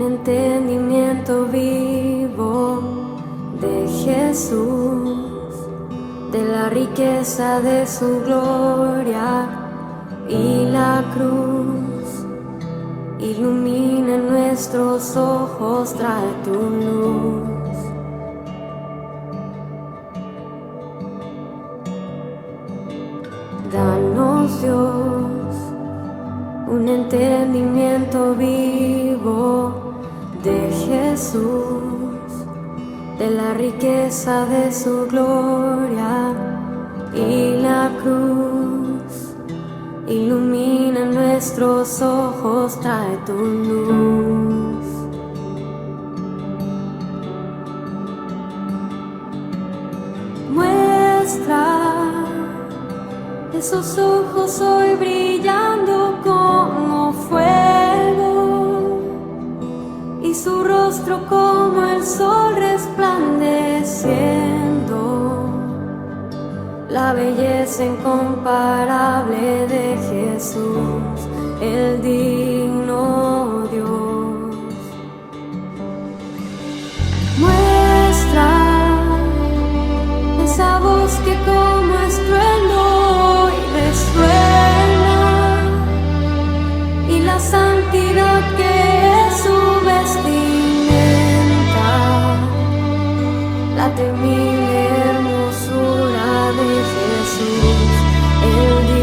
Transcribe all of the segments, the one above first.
un entendimiento vivo de Jesús, de la riqueza de su gloria y la cruz. Ilumina nuestros ojos, trae tu luz. Danos, Dios, un entendimiento vivo de Jesús, de la riqueza de su gloria y la cruz. Ilumina nuestros ojos, trae tu luz. Muestra esos ojos hoy brillando como fuego y su rostro como el sol resplandeciendo, la belleza incomparable de Jesús, el digno Dios. Muestra esa voz que como estruendo hoy resuena y la santidad que es su vestimenta, la temible hermosura de Jesús, el digno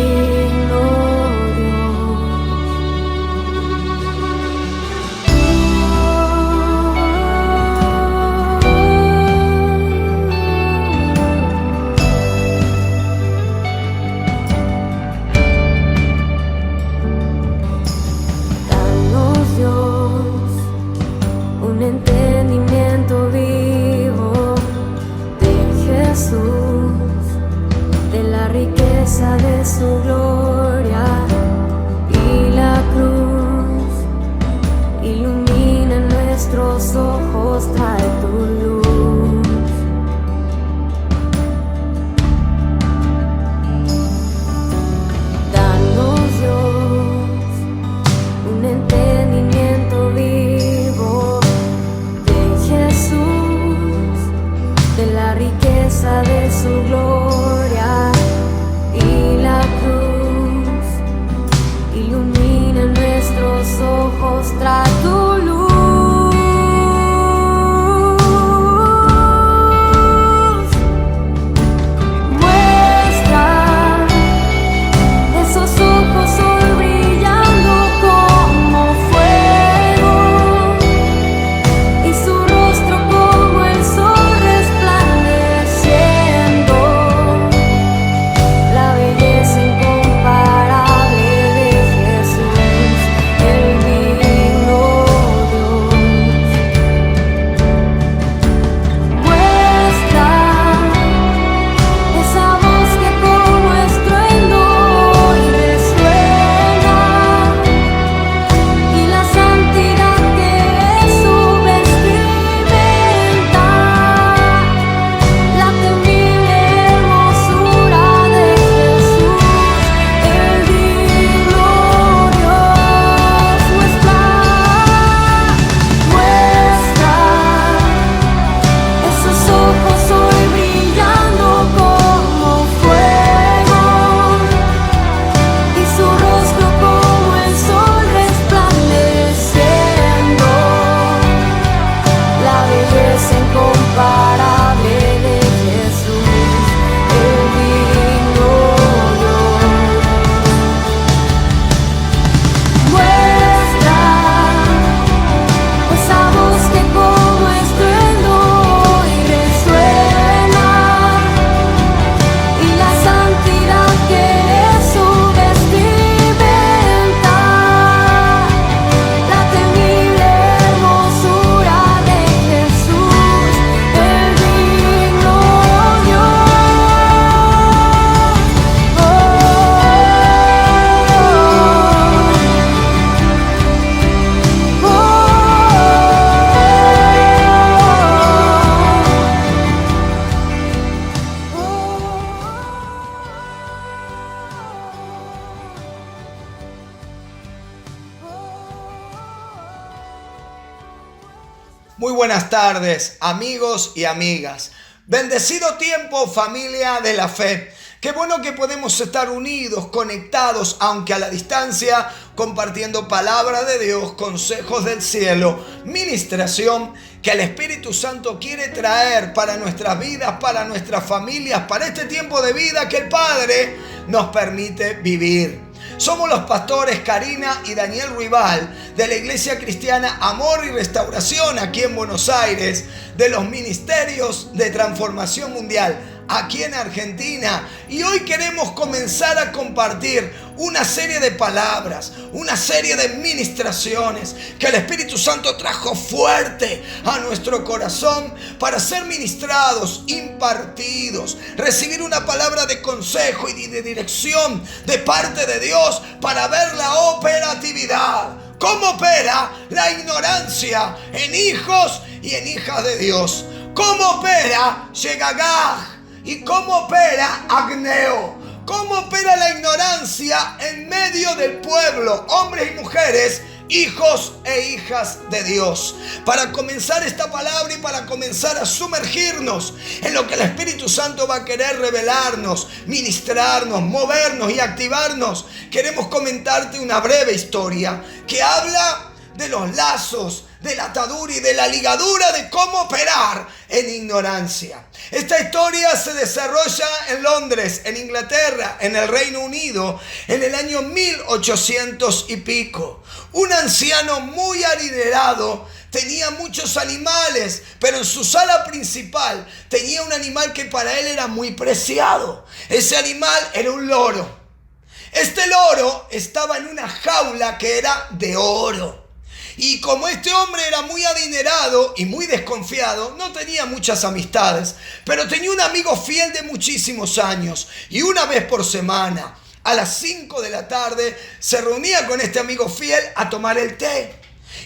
un entendimiento vivo de Jesús, de la riqueza de su gloria y la cruz. Ilumina nuestros ojos, trae tu luz. Danos, Dios, un entendimiento vivo de la riqueza de su gloria y la cruz. Ilumina nuestros ojos, trae tu luz. Muy buenas tardes, amigos y amigas. Bendecido tiempo, familia de la fe. Qué bueno que podemos estar unidos, conectados, aunque a la distancia, compartiendo palabra de Dios, consejos del cielo, ministración que el Espíritu Santo quiere traer para nuestras vidas, para nuestras familias, para este tiempo de vida que el Padre nos permite vivir. Somos los pastores Karina y Daniel Ruibal de la Iglesia Cristiana Amor y Restauración aquí en Buenos Aires, de los Ministerios de Transformación Mundial aquí en Argentina, y hoy queremos comenzar a compartir una serie de palabras, una serie de ministraciones que el Espíritu Santo trajo fuerte a nuestro corazón para ser ministrados, impartidos, recibir una palabra de consejo y de dirección de parte de Dios para ver la operatividad. ¿Cómo opera la ignorancia en hijos y en hijas de Dios? ¿Cómo opera Shegagah? ¿Y cómo opera Agneo? ¿Cómo opera la ignorancia en medio del pueblo? Hombres y mujeres, hijos e hijas de Dios. Para comenzar esta palabra y para comenzar a sumergirnos en lo que el Espíritu Santo va a querer revelarnos, ministrarnos, movernos y activarnos, queremos comentarte una breve historia que habla de los lazos, de la atadura y de la ligadura de cómo operar en ignorancia. Esta historia se desarrolla en Londres, en Inglaterra, en el Reino Unido, en el año 1800 y pico. Un anciano muy adinerado tenía muchos animales, pero en su sala principal tenía un animal que para él era muy preciado. Ese animal era un loro. Este loro estaba en una jaula que era de oro. Y como este hombre era muy adinerado y muy desconfiado, no tenía muchas amistades, pero tenía un amigo fiel de muchísimos años. Y una vez por semana, a las 5 de la tarde, se reunía con este amigo fiel a tomar el té.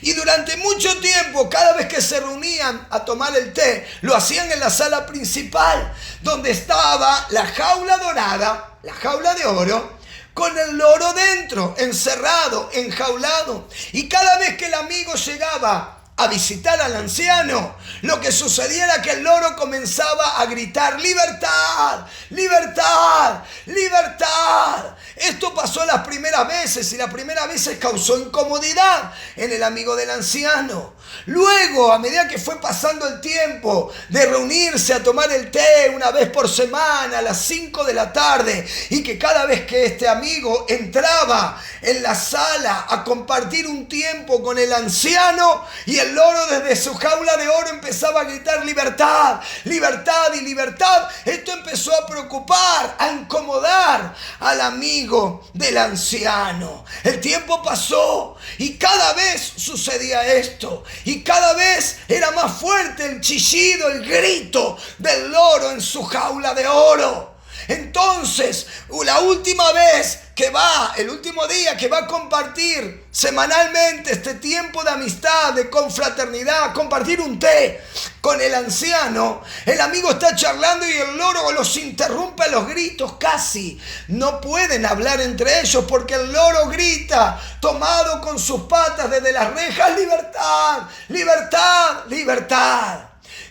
Y durante mucho tiempo, cada vez que se reunían a tomar el té, lo hacían en la sala principal, donde estaba la jaula dorada, la jaula de oro, con el loro dentro, encerrado, enjaulado. Y cada vez que el amigo llegaba a visitar al anciano, lo que sucedía era que el loro comenzaba a gritar: ¡libertad! ¡Libertad! ¡Libertad! Esto pasó las primeras veces y las primeras veces causó incomodidad en el amigo del anciano. Luego, a medida que fue pasando el tiempo de reunirse a tomar el té una vez por semana a las 5 de la tarde, y que cada vez que este amigo entraba en la sala a compartir un tiempo con el anciano, y el loro desde su jaula de oro empezaba a gritar: ¡libertad! ¡Libertad! y ¡libertad! Esto empezó a preocupar, a incomodar al amigo del anciano. El tiempo pasó y cada vez sucedía esto. Y cada vez era más fuerte el chillido, el grito del loro en su jaula de oro. Entonces, la última vez que va, el último día que va a compartir semanalmente este tiempo de amistad, de confraternidad, compartir un té con el anciano, el amigo está charlando y el loro los interrumpe a los gritos. Casi no pueden hablar entre ellos porque el loro grita, tomado con sus patas desde las rejas: ¡libertad! ¡Libertad! ¡Libertad!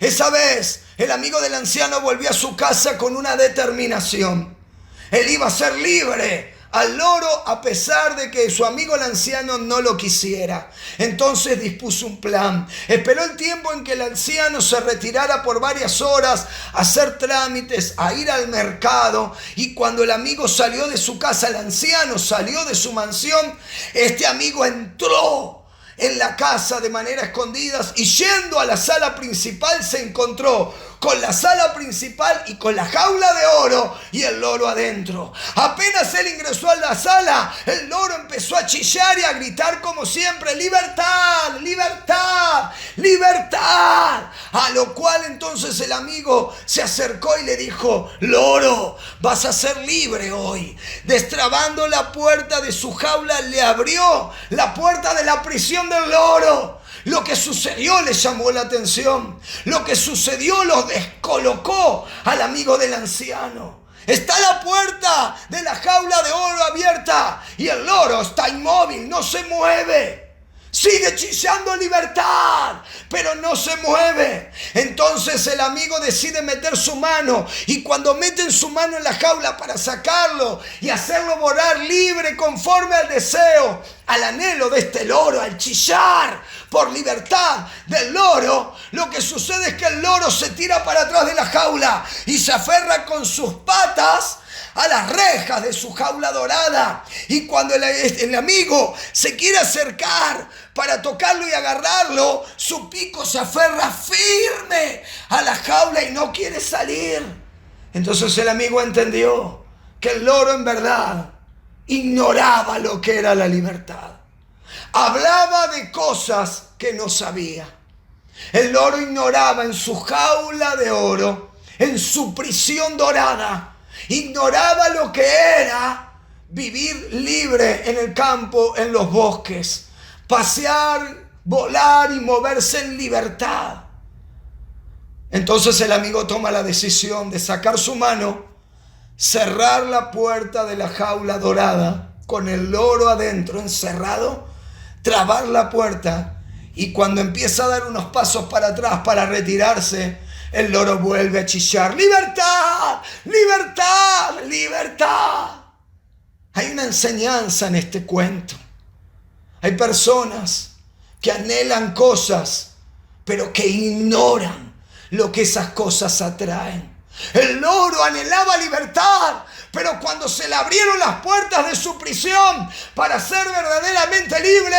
Esa vez el amigo del anciano volvió a su casa con una determinación. Él iba a ser libre al loro a pesar de que su amigo el anciano no lo quisiera. Entonces dispuso un plan. Esperó el tiempo en que el anciano se retirara por varias horas a hacer trámites, a ir al mercado. Y cuando el amigo salió de su casa, el anciano salió de su mansión, este amigo entró en la casa de manera escondida y yendo a la sala principal se encontró con la sala principal y con la jaula de oro y el loro adentro. Apenas él ingresó a la sala, el loro empezó a chillar y a gritar como siempre: ¡libertad! ¡Libertad! ¡Libertad! A lo cual entonces el amigo se acercó y le dijo: loro, vas a ser libre hoy. Destrabando la puerta de su jaula, le abrió la puerta de la prisión del loro. Lo que sucedió le llamó la atención. Lo que sucedió lo descolocó al amigo del anciano. Está la puerta de la jaula de oro abierta y el loro está inmóvil, no se mueve. Sigue chillando: libertad. pero no se mueve. Entonces el amigo decide meter su mano, y cuando meten su mano en la jaula para sacarlo y hacerlo volar libre conforme al deseo, al anhelo de este loro, al chillar por libertad del loro, lo que sucede es que el loro se tira para atrás de la jaula y se aferra con sus patas a las rejas de su jaula dorada. Y cuando el amigo se quiere acercar para tocarlo y agarrarlo, su pico se aferra firme a la jaula y no quiere salir. Entonces el amigo entendió que el loro en verdad ignoraba lo que era la libertad. Hablaba de cosas que no sabía. El loro ignoraba en su jaula de oro, en su prisión dorada, ignoraba lo que era vivir libre en el campo, en los bosques, pasear, volar y moverse en libertad. Entonces el amigo toma la decisión de sacar su mano, cerrar la puerta de la jaula dorada con el loro adentro encerrado, trabar la puerta, y cuando empieza a dar unos pasos para atrás para retirarse, el loro vuelve a chillar: ¡libertad! ¡Libertad! ¡Libertad! Hay una enseñanza en este cuento. Hay personas que anhelan cosas, pero que ignoran lo que esas cosas atraen. El loro anhelaba libertad, pero cuando se le abrieron las puertas de su prisión para ser verdaderamente libre,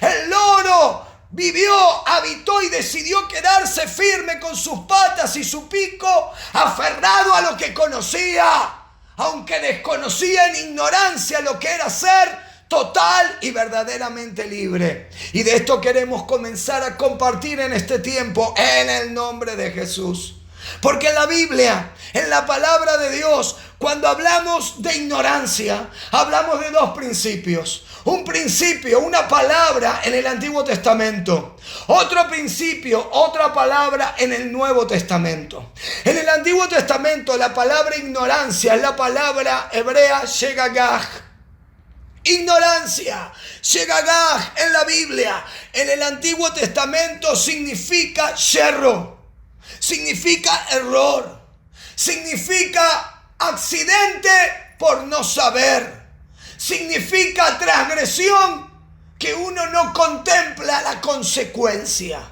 el loro vivió, habitó y decidió quedarse firme con sus patas y su pico, aferrado a lo que conocía, aunque desconocía en ignorancia lo que era ser total y verdaderamente libre. Y de esto queremos comenzar a compartir en este tiempo, en el nombre de Jesús. Porque en la Biblia, en la palabra de Dios, cuando hablamos de ignorancia, hablamos de dos principios. Un principio, una palabra en el Antiguo Testamento. Otro principio, otra palabra en el Nuevo Testamento. En el Antiguo Testamento la palabra ignorancia es la palabra hebrea shegagah. Ignorancia, shegagah en la Biblia, en el Antiguo Testamento significa yerro, significa error, significa accidente por no saber, significa transgresión que uno no contempla la consecuencia.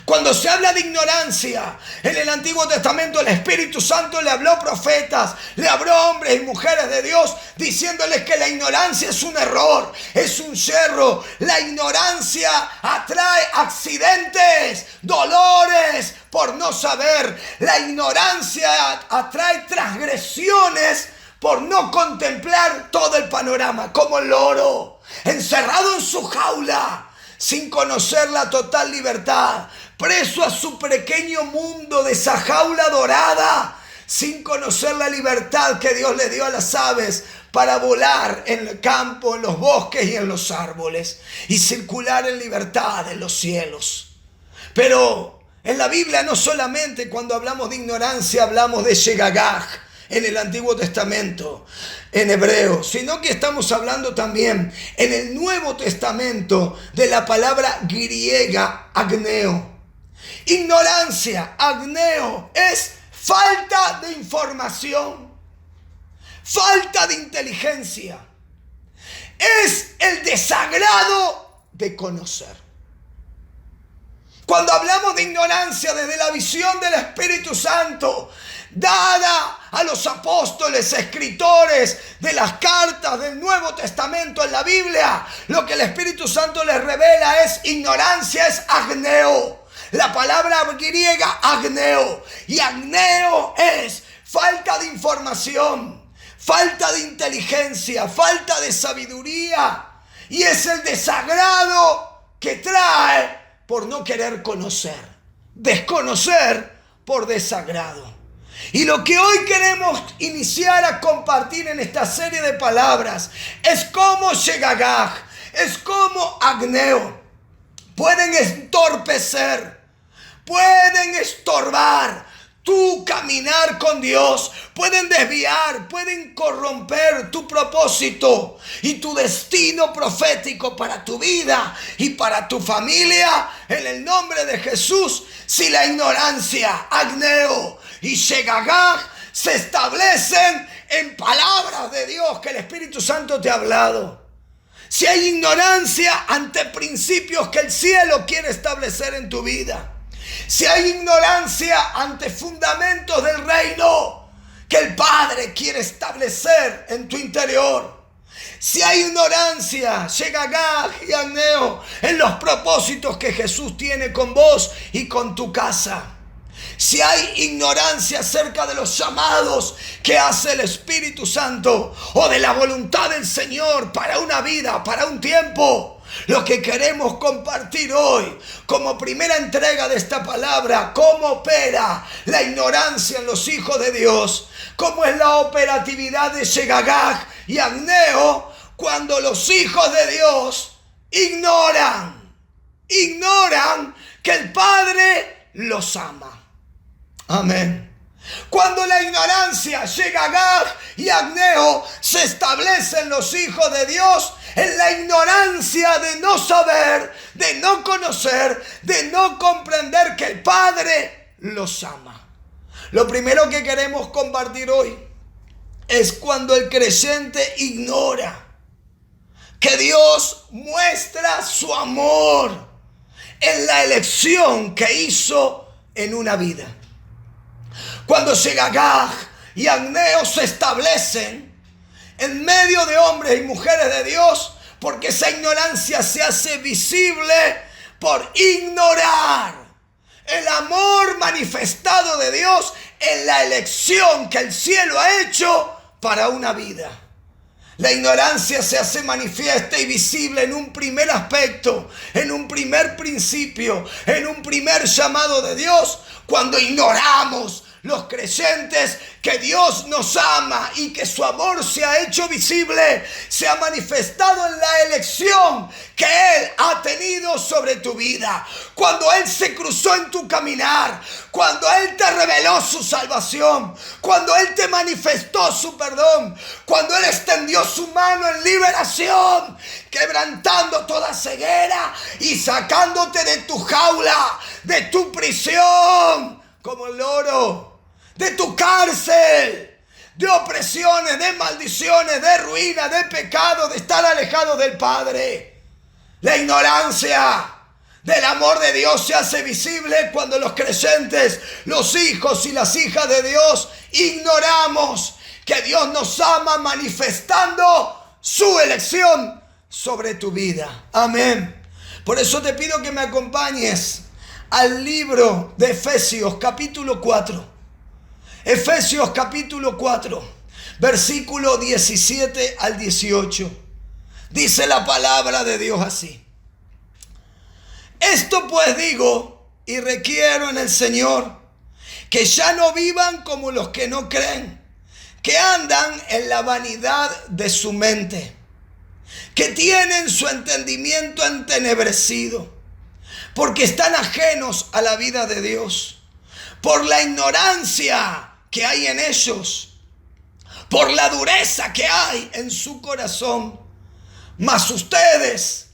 Cuando se habla de ignorancia, en el Antiguo Testamento el Espíritu Santo le habló a profetas, le habló a hombres y mujeres de Dios, diciéndoles que la ignorancia es un error, es un yerro. La ignorancia atrae accidentes, dolores por no saber. La ignorancia atrae transgresiones por no contemplar todo el panorama, como el loro, encerrado en su jaula, sin conocer la total libertad, preso a su pequeño mundo de esa jaula dorada, sin conocer la libertad que Dios le dio a las aves para volar en el campo, en los bosques y en los árboles, y circular en libertad en los cielos. Pero en la Biblia no solamente cuando hablamos de ignorancia hablamos de shegagah en el Antiguo Testamento, en hebreo, sino que estamos hablando también en el Nuevo Testamento de la palabra griega agneo. Ignorancia, agneo, es falta de información, falta de inteligencia, es el desagrado de conocer. Cuando hablamos de ignorancia desde la visión del Espíritu Santo, dada a los apóstoles, escritores de las cartas del Nuevo Testamento en la Biblia, lo que el Espíritu Santo les revela es ignorancia, es agneo. La palabra griega agneo, y agneo es falta de información, falta de inteligencia, falta de sabiduría, y es el desagrado que trae por no querer conocer, desconocer por desagrado. Y lo que hoy queremos iniciar a compartir en esta serie de palabras es cómo shegagah, es cómo agneo pueden entorpecer, pueden estorbar tu caminar con Dios, pueden desviar, pueden corromper tu propósito y tu destino profético para tu vida y para tu familia, en el nombre de Jesús. Si la ignorancia, Agneo y Shegagag se establecen en palabras de Dios que el Espíritu Santo te ha hablado. Si hay ignorancia ante principios que el cielo quiere establecer en tu vida. Si hay ignorancia ante fundamentos del reino que el Padre quiere establecer en tu interior. Si hay ignorancia, Shegagag y Agneo, en los propósitos que Jesús tiene con vos y con tu casa. Si hay ignorancia acerca de los llamados que hace el Espíritu Santo o de la voluntad del Señor para una vida, para un tiempo, lo que queremos compartir hoy como primera entrega de esta palabra, cómo opera la ignorancia en los hijos de Dios, cómo es la operatividad de Shegagag y Agneo cuando los hijos de Dios ignoran que el Padre los ama. Amén. Cuando la ignorancia, Shegagag y Agneo, se establecen los hijos de Dios en la ignorancia de no saber, de no conocer, de no comprender que el Padre los ama. Lo primero que queremos compartir hoy es cuando el creyente ignora que Dios muestra su amor en la elección que hizo en una vida. Cuando Shegagag y Agneo se establecen en medio de hombres y mujeres de Dios, porque esa ignorancia se hace visible por ignorar el amor manifestado de Dios en la elección que el cielo ha hecho para una vida. La ignorancia se hace manifiesta y visible en un primer aspecto, en un primer principio, en un primer llamado de Dios, cuando ignoramos los creyentes que Dios nos ama y que su amor se ha hecho visible, se ha manifestado en la elección que Él ha tenido sobre tu vida. Cuando Él se cruzó en tu caminar, cuando Él te reveló su salvación, cuando Él te manifestó su perdón, cuando Él extendió su mano en liberación, quebrantando toda ceguera y sacándote de tu jaula, de tu prisión, como el loro, de tu cárcel, de opresiones, de maldiciones, de ruina, de pecado, de estar alejado del Padre. La ignorancia del amor de Dios se hace visible cuando los creyentes, los hijos y las hijas de Dios, ignoramos que Dios nos ama manifestando su elección sobre tu vida. Amén. Por eso te pido que me acompañes al libro de Efesios capítulo 4. Efesios capítulo 4, versículo 17 al 18. Dice la palabra de Dios así: esto pues digo y requiero en el Señor, que ya no vivan como los que no creen, que andan en la vanidad de su mente, que tienen su entendimiento entenebrecido, porque están ajenos a la vida de Dios, por la ignorancia que hay en ellos, por la dureza que hay en su corazón. Mas ustedes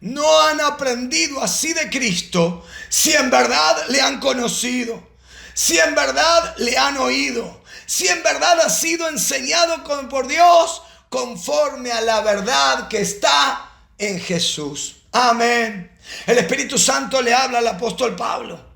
no han aprendido así de Cristo, si en verdad le han conocido, si en verdad le han oído, si en verdad ha sido enseñado por Dios conforme a la verdad que está en Jesús. Amén. El Espíritu Santo le habla al apóstol Pablo.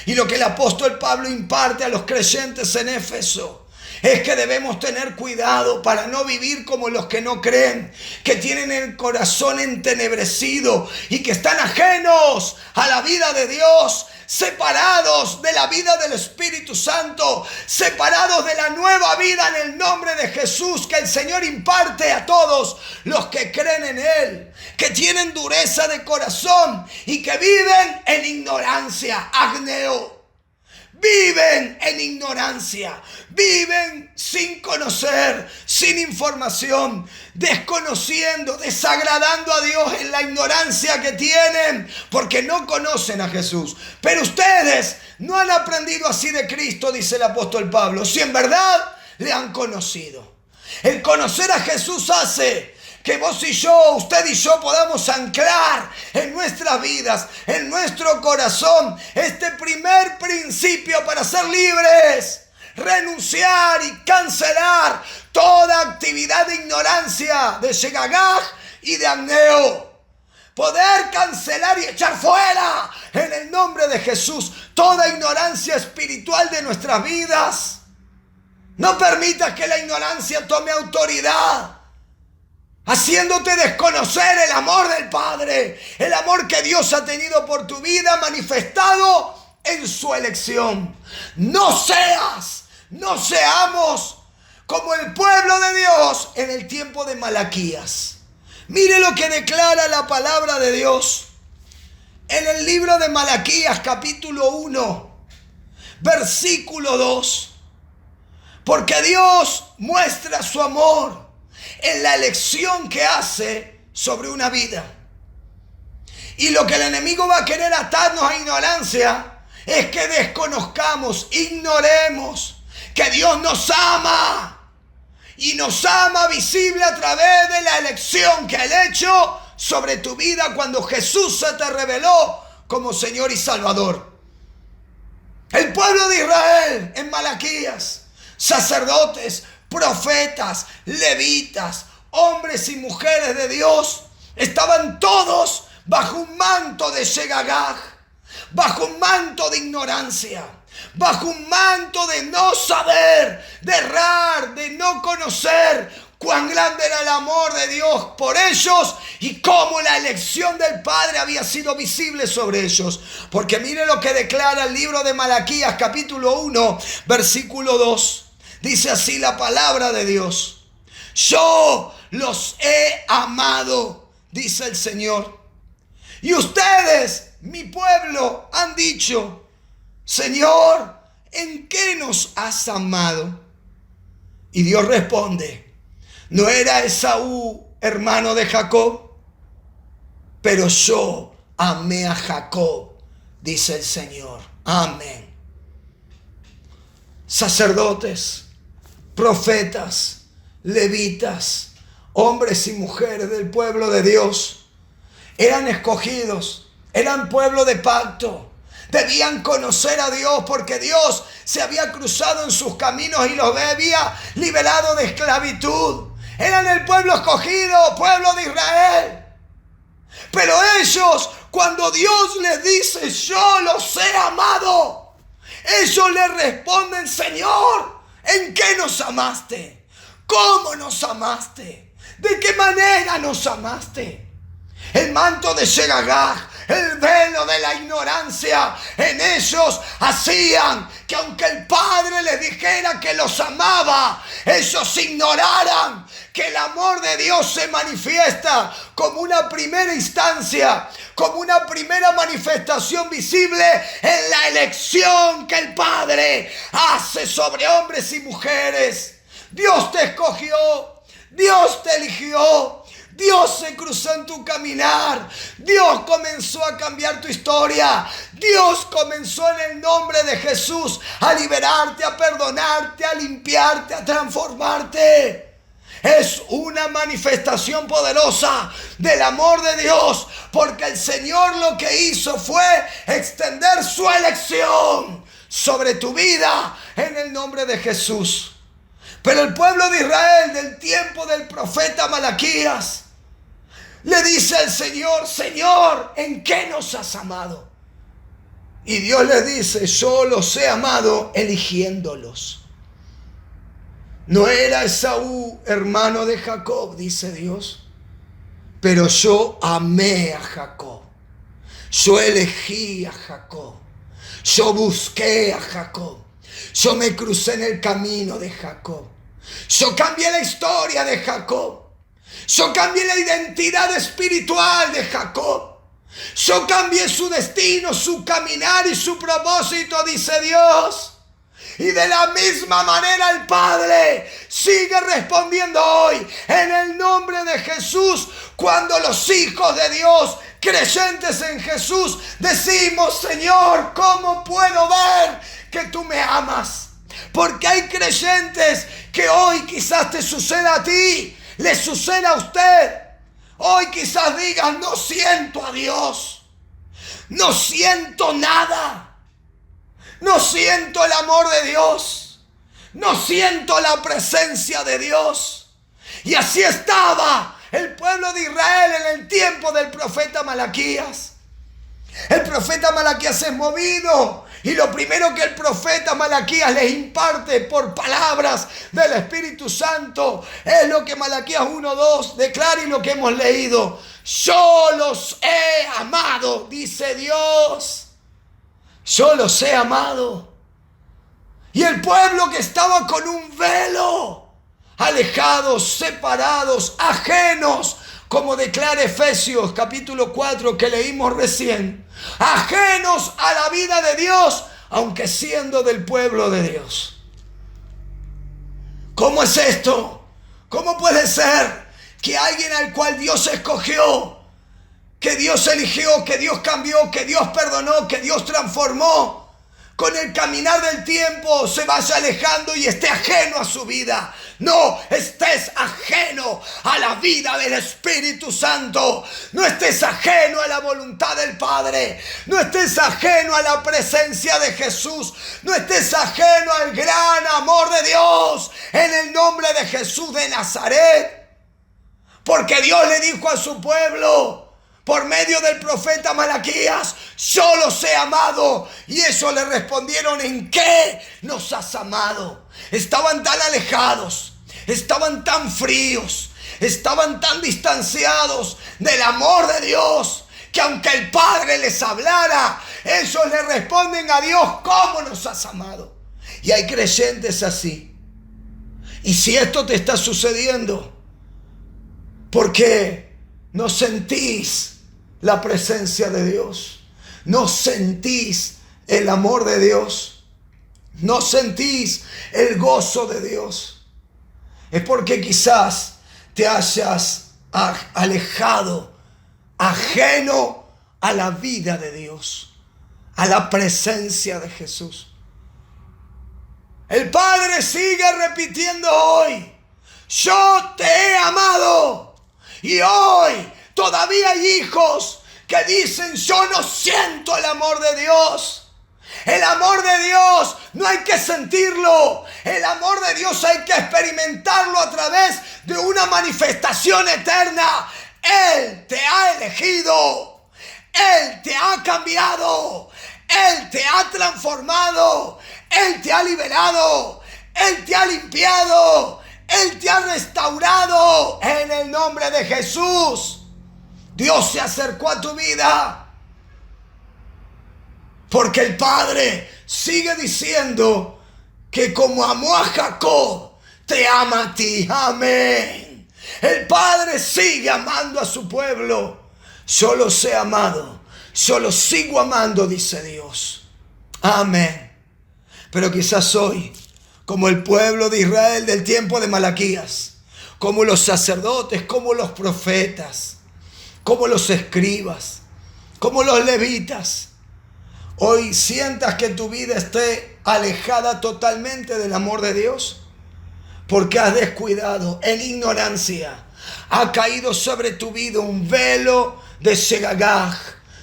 Y lo que el apóstol Pablo imparte a los creyentes en Éfeso es que debemos tener cuidado para no vivir como los que no creen, que tienen el corazón entenebrecido y que están ajenos a la vida de Dios, separados de la vida del Espíritu Santo, separados de la nueva vida en el nombre de Jesús que el Señor imparte a todos los que creen en Él, que tienen dureza de corazón y que viven en ignorancia. Agneo. Viven en ignorancia, viven sin conocer, sin información, desconociendo, desagradando a Dios en la ignorancia que tienen, porque no conocen a Jesús. Pero ustedes no han aprendido así de Cristo, dice el apóstol Pablo, si en verdad le han conocido. El conocer a Jesús hace que vos y yo, usted y yo podamos anclar en nuestras vidas, en nuestro corazón, este primer principio para ser libres. Renunciar y cancelar toda actividad de ignorancia, de Shegagaj y de Amneo. Poder cancelar y echar fuera en el nombre de Jesús toda ignorancia espiritual de nuestras vidas. No permitas que la ignorancia tome autoridad, haciéndote desconocer el amor del Padre, el amor que Dios ha tenido por tu vida manifestado en su elección. No seamos como el pueblo de Dios en el tiempo de Malaquías. Mire lo que declara la palabra de Dios en el libro de Malaquías, capítulo 1, versículo 2. Porque Dios muestra su amor en la elección que hace sobre una vida. Y lo que el enemigo va a querer atarnos a ignorancia es que desconozcamos, ignoremos que Dios nos ama. Y nos ama visible a través de la elección que Él ha hecho sobre tu vida cuando Jesús se te reveló como Señor y Salvador. El pueblo de Israel en Malaquías, sacerdotes, profetas, levitas, hombres y mujeres de Dios, estaban todos bajo un manto de Shegagaj, bajo un manto de ignorancia, bajo un manto de no saber, de errar, de no conocer cuán grande era el amor de Dios por ellos y cómo la elección del Padre había sido visible sobre ellos. Porque mire lo que declara el libro de Malaquías, capítulo 1, versículo 2. Dice así la palabra de Dios: yo los he amado, dice el Señor. Y ustedes, mi pueblo, han dicho: Señor, ¿en qué nos has amado? Y Dios responde: ¿no era Esaú hermano de Jacob? Pero yo amé a Jacob, dice el Señor. Amén. Sacerdotes, profetas, levitas, hombres y mujeres del pueblo de Dios, eran escogidos, eran pueblo de pacto. Debían conocer a Dios porque Dios se había cruzado en sus caminos y los había liberado de esclavitud. Eran el pueblo escogido, pueblo de Israel. Pero ellos, cuando Dios les dice: yo los he amado, ellos le responden: Señor, ¿en qué nos amaste? ¿Cómo nos amaste? ¿De qué manera nos amaste? El manto de Shegagaj, el velo de la ignorancia en ellos hacían que aunque el Padre les dijera que los amaba, ellos ignoraran que el amor de Dios se manifiesta como una primera instancia, como una primera manifestación visible en la elección que el Padre hace sobre hombres y mujeres. Dios te escogió, Dios te eligió. Dios se cruzó en tu caminar. Dios comenzó a cambiar tu historia. Dios comenzó en el nombre de Jesús a liberarte, a perdonarte, a limpiarte, a transformarte. Es una manifestación poderosa del amor de Dios, porque el Señor lo que hizo fue extender su elección sobre tu vida en el nombre de Jesús. Pero el pueblo de Israel del tiempo del profeta Malaquías le dice al Señor: Señor, ¿en qué nos has amado? Y Dios les dice: yo los he amado eligiéndolos. No era Esaú hermano de Jacob, dice Dios, pero yo amé a Jacob. Yo elegí a Jacob. Yo busqué a Jacob. Yo me crucé en el camino de Jacob. Yo cambié la historia de Jacob. Yo cambié la identidad espiritual de Jacob. Yo cambié su destino, su caminar y su propósito, dice Dios. Y de la misma manera el Padre sigue respondiendo hoy en el nombre de Jesús, cuando los hijos de Dios, creyentes en Jesús, decimos: Señor, ¿cómo puedo ver tú me amas. Porque hay creyentes que hoy quizás te suceda a ti, le suceda a usted. Hoy quizás digas, no siento a Dios, no siento nada, no siento el amor de Dios, no siento la presencia de Dios. Y así estaba el pueblo de Israel en el tiempo del profeta Malaquías. El profeta Malaquías es movido y lo primero que el profeta Malaquías les imparte por palabras del Espíritu Santo es lo que Malaquías 1:2 declara y lo que hemos leído. Yo los he amado, dice Dios. Yo los he amado. Y el pueblo que estaba con un velo, alejados, separados, ajenos, como declara Efesios capítulo 4 que leímos recién, ajenos a la vida de Dios, aunque siendo del pueblo de Dios. ¿Cómo es esto? ¿Cómo puede ser que alguien al cual Dios escogió, que Dios eligió, que Dios cambió, que Dios perdonó, que Dios transformó, con el caminar del tiempo se vaya alejando y esté ajeno a su vida? No estés ajeno a la vida del Espíritu Santo. No estés ajeno a la voluntad del Padre. No estés ajeno a la presencia de Jesús. No estés ajeno al gran amor de Dios en el nombre de Jesús de Nazaret. Porque Dios le dijo a su pueblo por medio del profeta Malaquías, yo los he amado. Y ellos le respondieron, ¿en qué nos has amado? Estaban tan alejados, estaban tan fríos, estaban tan distanciados del amor de Dios, que aunque el Padre les hablara, ellos le responden a Dios, ¿cómo nos has amado? Y hay creyentes así. Y si esto te está sucediendo, porque no sentís la presencia de Dios, no sentís el amor de Dios, no sentís el gozo de Dios, es porque quizás te hayas alejado, ajeno a la vida de Dios, a la presencia de Jesús. El Padre sigue repitiendo hoy, yo te he amado. Y hoy todavía hay hijos que dicen, yo no siento el amor de Dios. El amor de Dios no hay que sentirlo. El amor de Dios hay que experimentarlo a través de una manifestación eterna. Él te ha elegido. Él te ha cambiado. Él te ha transformado. Él te ha liberado. Él te ha limpiado. Él te ha restaurado en el nombre de Jesús. Dios se acercó a tu vida porque el Padre sigue diciendo que como amó a Jacob, te ama a ti. Amén. El Padre sigue amando a su pueblo. Yo los he amado, yo los sigo amando, dice Dios. Amén. Pero quizás hoy, como el pueblo de Israel del tiempo de Malaquías, como los sacerdotes, como los profetas, como los escribas, como los levitas, hoy sientas que tu vida esté alejada totalmente del amor de Dios, porque has descuidado, en ignorancia, ha caído sobre tu vida un velo de shegagaj,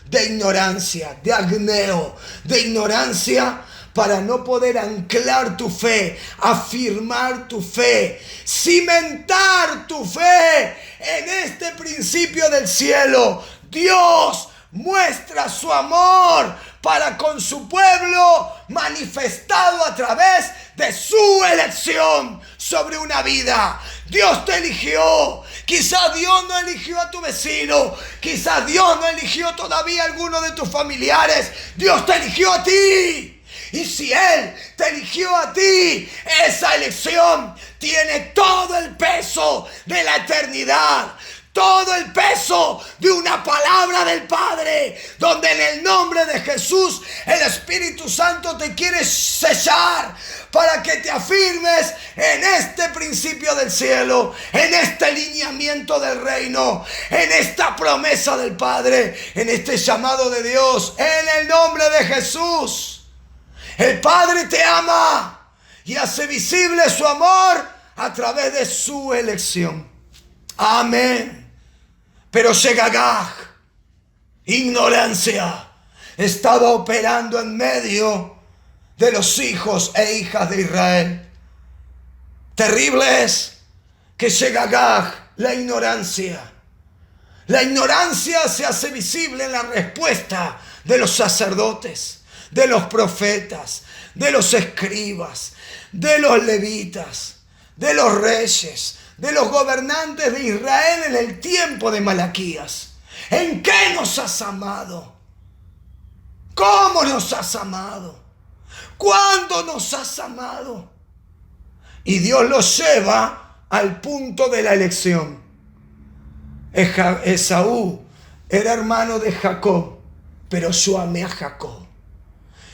de ignorancia, de agneo, de ignorancia, para no poder anclar tu fe, afirmar tu fe, cimentar tu fe en este principio del cielo. Dios muestra su amor para con su pueblo, manifestado a través de su elección sobre una vida. Dios te eligió. Quizás Dios no eligió a tu vecino. Quizás Dios no eligió todavía a alguno de tus familiares. Dios te eligió a ti. Y si Él te eligió a ti, esa elección tiene todo el peso de la eternidad. Todo el peso de una palabra del Padre, donde en el nombre de Jesús el Espíritu Santo te quiere sellar para que te afirmes en este principio del cielo, en este lineamiento del reino, en esta promesa del Padre, en este llamado de Dios, en el nombre de Jesús. El Padre te ama y hace visible su amor a través de su elección. Amén. Pero Shegagaj, ignorancia, estaba operando en medio de los hijos e hijas de Israel. Terrible es que Shegagaj, la ignorancia se hace visible en la respuesta de los sacerdotes, de los profetas, de los escribas, de los levitas, de los reyes, de los gobernantes de Israel en el tiempo de Malaquías. ¿En qué nos has amado? ¿Cómo nos has amado? ¿Cuándo nos has amado? Y Dios los lleva al punto de la elección. Esaú era hermano de Jacob, pero yo amé a Jacob.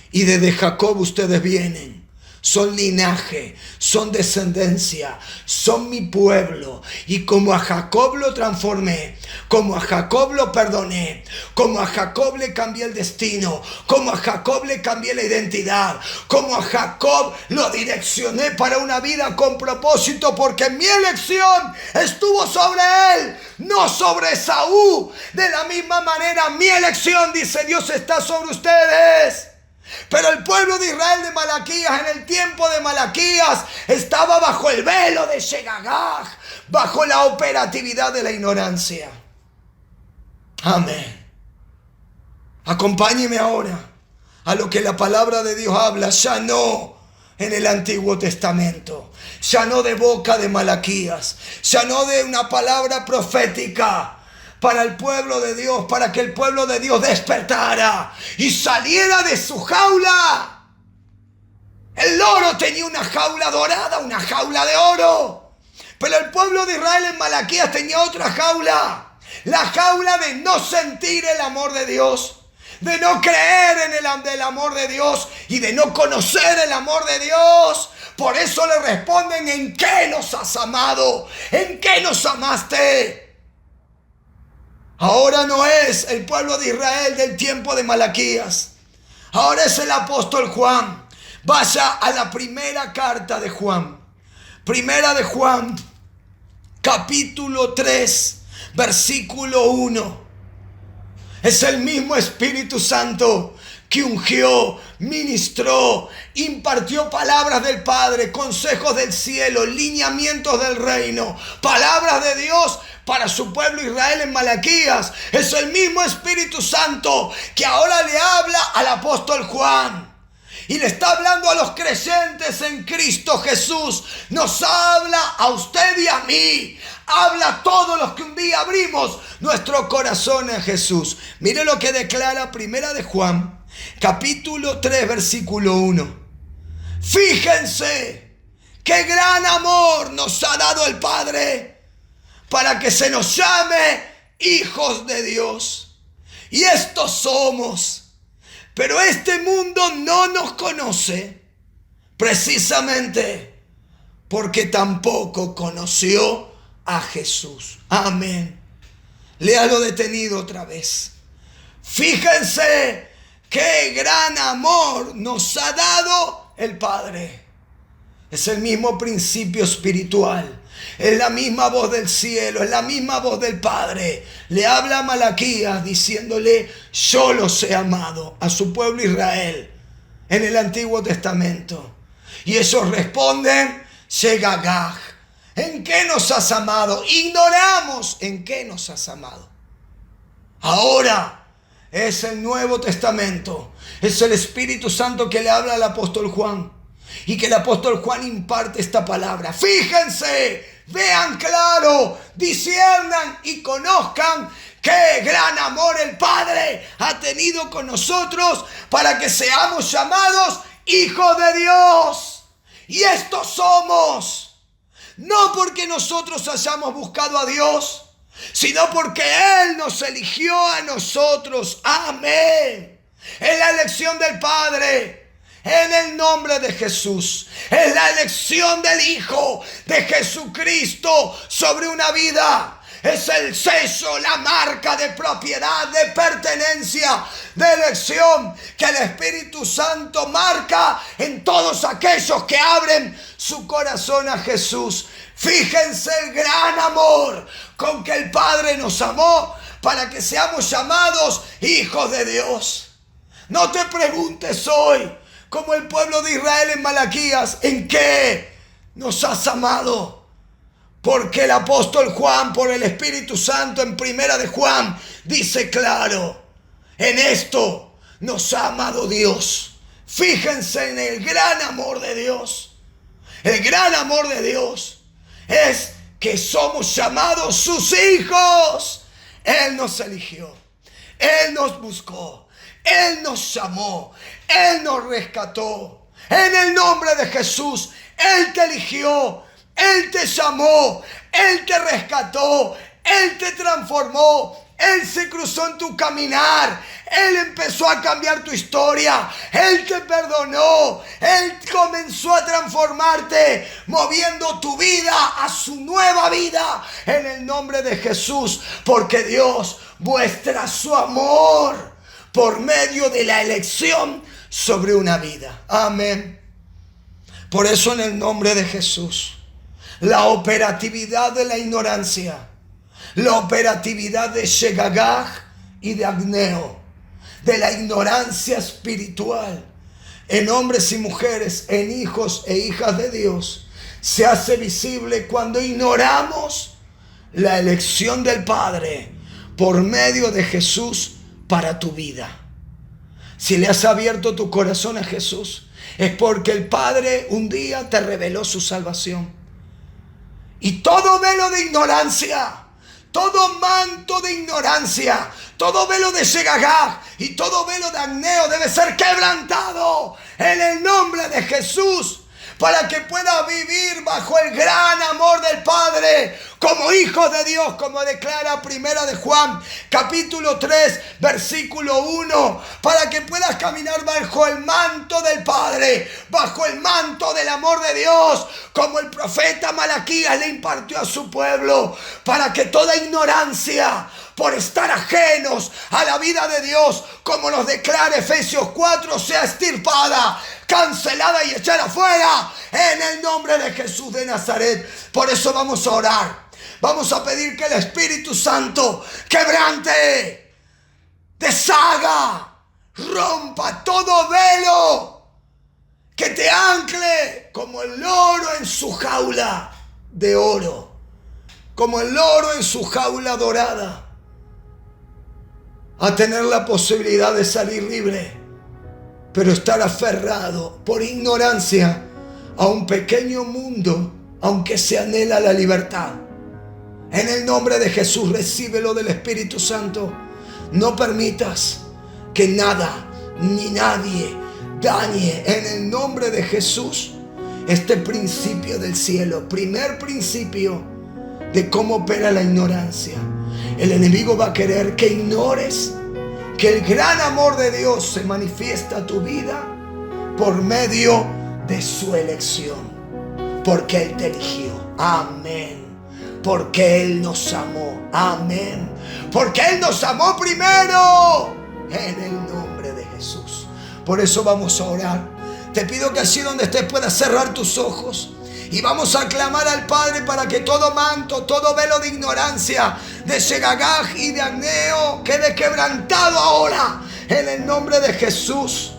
Y desde Jacob ustedes vienen. Son linaje, son descendencia, son mi pueblo. Y como a Jacob lo transformé, como a Jacob lo perdoné, como a Jacob le cambié el destino, como a Jacob le cambié la identidad, como a Jacob lo direccioné para una vida con propósito, porque mi elección estuvo sobre él, no sobre Esaú. De la misma manera, mi elección, dice Dios, está sobre ustedes. Pero el pueblo de Israel de Malaquías, en el tiempo de Malaquías, estaba bajo el velo de Shegagaj, bajo la operatividad de la ignorancia. Amén. Acompáñeme ahora a lo que la palabra de Dios habla, ya no en el Antiguo Testamento, ya no de boca de Malaquías, ya no de una palabra profética para el pueblo de Dios, para que el pueblo de Dios despertara y saliera de su jaula. El loro tenía una jaula dorada, una jaula de oro, pero el pueblo de Israel en Malaquías tenía otra jaula, la jaula de no sentir el amor de Dios, de no creer en el amor de Dios y de no conocer el amor de Dios. Por eso le responden: ¿en qué nos has amado? ¿En qué nos amaste? Ahora no es el pueblo de Israel del tiempo de Malaquías. Ahora es el apóstol Juan. Vaya a la primera carta de Juan. Primera de Juan, capítulo 3, versículo 1. Es el mismo Espíritu Santo que ungió, ministró, impartió palabras del Padre, consejos del cielo, lineamientos del reino, palabras de Dios para su pueblo Israel en Malaquías. Es el mismo Espíritu Santo que ahora le habla al apóstol Juan y le está hablando a los creyentes en Cristo Jesús. Nos habla a usted y a mí, habla a todos los que un día abrimos nuestro corazón en Jesús. Mire lo que declara Primera de Juan, capítulo 3, versículo 1. Fíjense qué gran amor nos ha dado el Padre para que se nos llame hijos de Dios. Y estos somos. Pero este mundo no nos conoce, precisamente porque tampoco conoció a Jesús. Amén. Léalo detenido otra vez. Fíjense qué gran amor nos ha dado el Padre. Es el mismo principio espiritual. Es la misma voz del cielo, es la misma voz del Padre. Le habla a Malaquías diciéndole: yo los he amado, a su pueblo Israel en el Antiguo Testamento. Y ellos responden: Shegagaj, ¿en qué nos has amado? Ignoramos en qué nos has amado. Ahora es el Nuevo Testamento, es el Espíritu Santo que le habla al apóstol Juan. Y que el apóstol Juan imparte esta palabra. Fíjense, vean claro, disciernan y conozcan qué gran amor el Padre ha tenido con nosotros para que seamos llamados hijos de Dios. Y estos somos, no porque nosotros hayamos buscado a Dios, sino porque Él nos eligió a nosotros. Amén. Es la elección del Padre. En el nombre de Jesús, es la elección del Hijo de Jesucristo sobre una vida. es el sello, la marca de propiedad, de pertenencia, de elección que el Espíritu Santo marca en todos aquellos que abren su corazón a Jesús. Fíjense el gran amor con que el Padre nos amó para que seamos llamados hijos de Dios. No te preguntes hoy, como el pueblo de Israel en Malaquías, ¿en qué nos has amado? Porque el apóstol Juan, por el Espíritu Santo, en Primera de Juan, dice claro, en esto nos ha amado Dios. Fíjense en el gran amor de Dios. El gran amor de Dios es que somos llamados sus hijos. Él nos eligió, Él nos buscó, Él nos llamó, Él nos rescató. En el nombre de Jesús, Él te eligió, Él te llamó, Él te rescató, Él te transformó, Él se cruzó en tu caminar, Él empezó a cambiar tu historia, Él te perdonó, Él comenzó a transformarte, moviendo tu vida a su nueva vida en el nombre de Jesús, porque Dios muestra su amor por medio de la elección sobre una vida. Amén. Por eso en el nombre de Jesús, la operatividad de la ignorancia, la operatividad de Shegagah y de Agneo, de la ignorancia espiritual en hombres y mujeres, en hijos e hijas de Dios, se hace visible cuando ignoramos la elección del Padre por medio de Jesús para tu vida. Si le has abierto tu corazón a Jesús, es porque el Padre un día te reveló su salvación. Y todo velo de ignorancia, todo manto de ignorancia, todo velo de Shegagah y todo velo de Agneo debe ser quebrantado en el nombre de Jesús, para que pueda vivir bajo el gran amor del Padre como hijos de Dios, como declara Primera de Juan, capítulo 3, versículo 1, para que puedas caminar bajo el manto del Padre, bajo el manto del amor de Dios, como el profeta Malaquías le impartió a su pueblo, para que toda ignorancia por estar ajenos a la vida de Dios, como nos declara Efesios 4, sea extirpada, cancelada y echada afuera en el nombre de Jesús de Nazaret. Por eso vamos a orar. Vamos a pedir que el Espíritu Santo quebrante, deshaga, rompa todo velo que te ancle como el loro en su jaula de oro, como el loro en su jaula dorada, a tener la posibilidad de salir libre, pero estar aferrado por ignorancia a un pequeño mundo, aunque se anhela la libertad. En el nombre de Jesús, recíbelo del Espíritu Santo. No permitas que nada ni nadie dañe en el nombre de Jesús este principio del cielo, primer principio de cómo opera la ignorancia. El enemigo va a querer que ignores que el gran amor de Dios se manifiesta a tu vida por medio de su elección, porque Él te eligió. Amén. Porque Él nos amó. Amén. Porque Él nos amó primero. En el nombre de Jesús. Por eso vamos a orar. Te pido que allí donde estés puedas cerrar tus ojos. Y vamos a clamar al Padre para que todo manto, todo velo de ignorancia, de Shegagah y de Agneo quede quebrantado ahora. En el nombre de Jesús.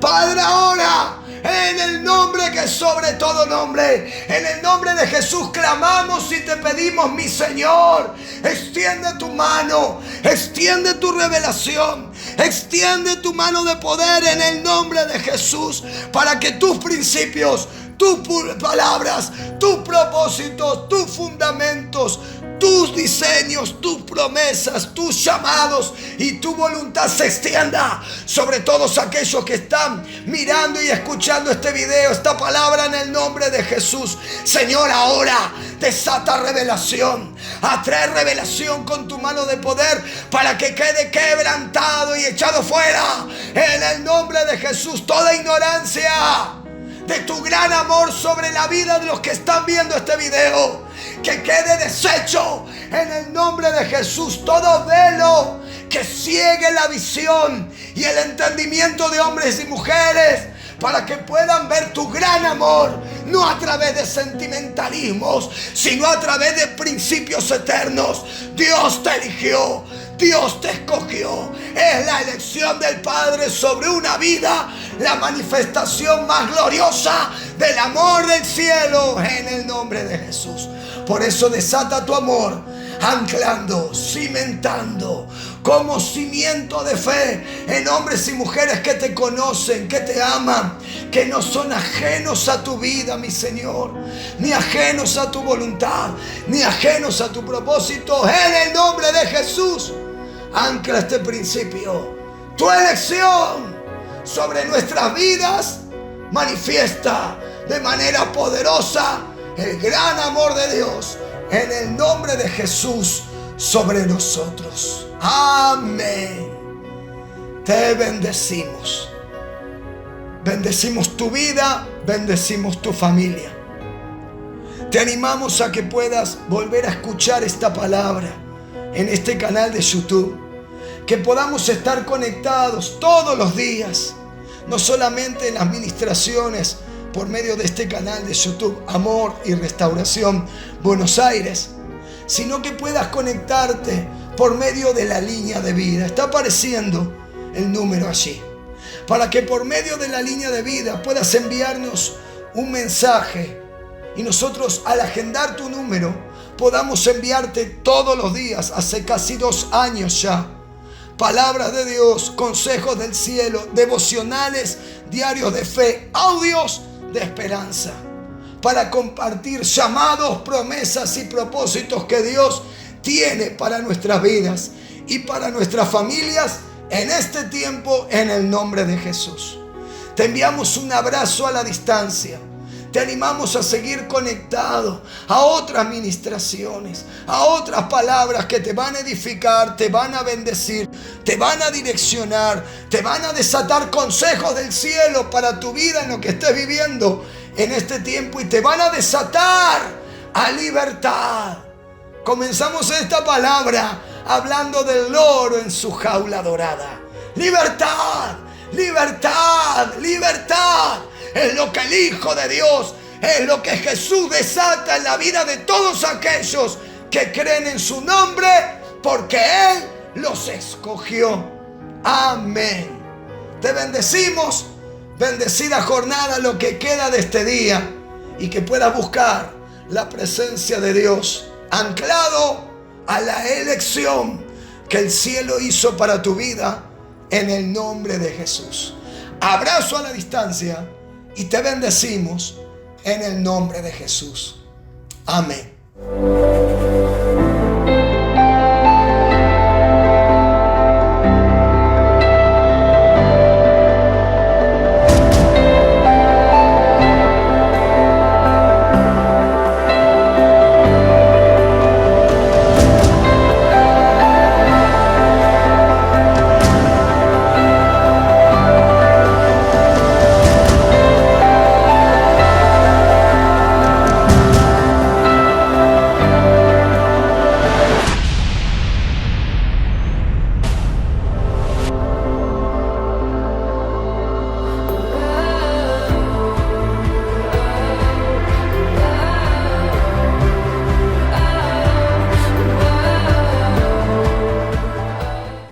Padre, ahora, en el nombre que es sobre todo nombre, en el nombre de Jesús clamamos y te pedimos, mi Señor, extiende tu mano, extiende tu revelación, extiende tu mano de poder en el nombre de Jesús, para que tus principios, tus palabras, tus propósitos, tus fundamentos, tus diseños, tus promesas, tus llamados y tu voluntad se extienda sobre todos aquellos que están mirando y escuchando este video, esta palabra en el nombre de Jesús. Señor, ahora desata revelación, atrae revelación con tu mano de poder para que quede quebrantado y echado fuera en el nombre de Jesús toda ignorancia de tu gran amor sobre la vida de los que están viendo este video. Que quede deshecho en el nombre de Jesús todo velo que ciegue la visión y el entendimiento de hombres y mujeres, para que puedan ver tu gran amor, no a través de sentimentalismos, sino a través de principios eternos. Dios te eligió, Dios te escogió. Es la elección del Padre sobre una vida, la manifestación más gloriosa del amor del cielo, en el nombre de Jesús. Por eso desata tu amor, anclando, cimentando como cimiento de fe en hombres y mujeres que te conocen, que te aman, que no son ajenos a tu vida, mi Señor, ni ajenos a tu voluntad, ni ajenos a tu propósito. En el nombre de Jesús, ancla este principio. Tu elección sobre nuestras vidas manifiesta de manera poderosa el gran amor de Dios, en el nombre de Jesús, sobre nosotros. Amén. Te bendecimos. Bendecimos tu vida, bendecimos tu familia. Te animamos a que puedas volver a escuchar esta palabra en este canal de YouTube. Que podamos estar conectados todos los días, no solamente en las ministraciones por medio de este canal de YouTube, Amor y Restauración Buenos Aires, sino que puedas conectarte por medio de la línea de vida. Está apareciendo el número allí, para que por medio de la línea de vida puedas enviarnos un mensaje y nosotros, al agendar tu número, podamos enviarte todos los días, hace casi 2 años ya, palabras de Dios, consejos del cielo, devocionales diarios de fe, audios de esperanza, para compartir llamados, promesas y propósitos que Dios tiene para nuestras vidas y para nuestras familias en este tiempo, en el nombre de Jesús. Te enviamos un abrazo a la distancia. Te animamos a seguir conectado a otras ministraciones, a otras palabras que te van a edificar, te van a bendecir, te van a direccionar, te van a desatar consejos del cielo para tu vida en lo que estés viviendo en este tiempo, y te van a desatar a libertad. Comenzamos esta palabra hablando del loro en su jaula dorada. Libertad, libertad, libertad. Es lo que el Hijo de Dios, es lo que Jesús desata en la vida de todos aquellos que creen en su nombre, porque Él los escogió. Amén. Te bendecimos. Bendecida jornada lo que queda de este día, y que puedas buscar la presencia de Dios anclado a la elección que el cielo hizo para tu vida, en el nombre de Jesús. Abrazo a la distancia y te bendecimos en el nombre de Jesús. Amén.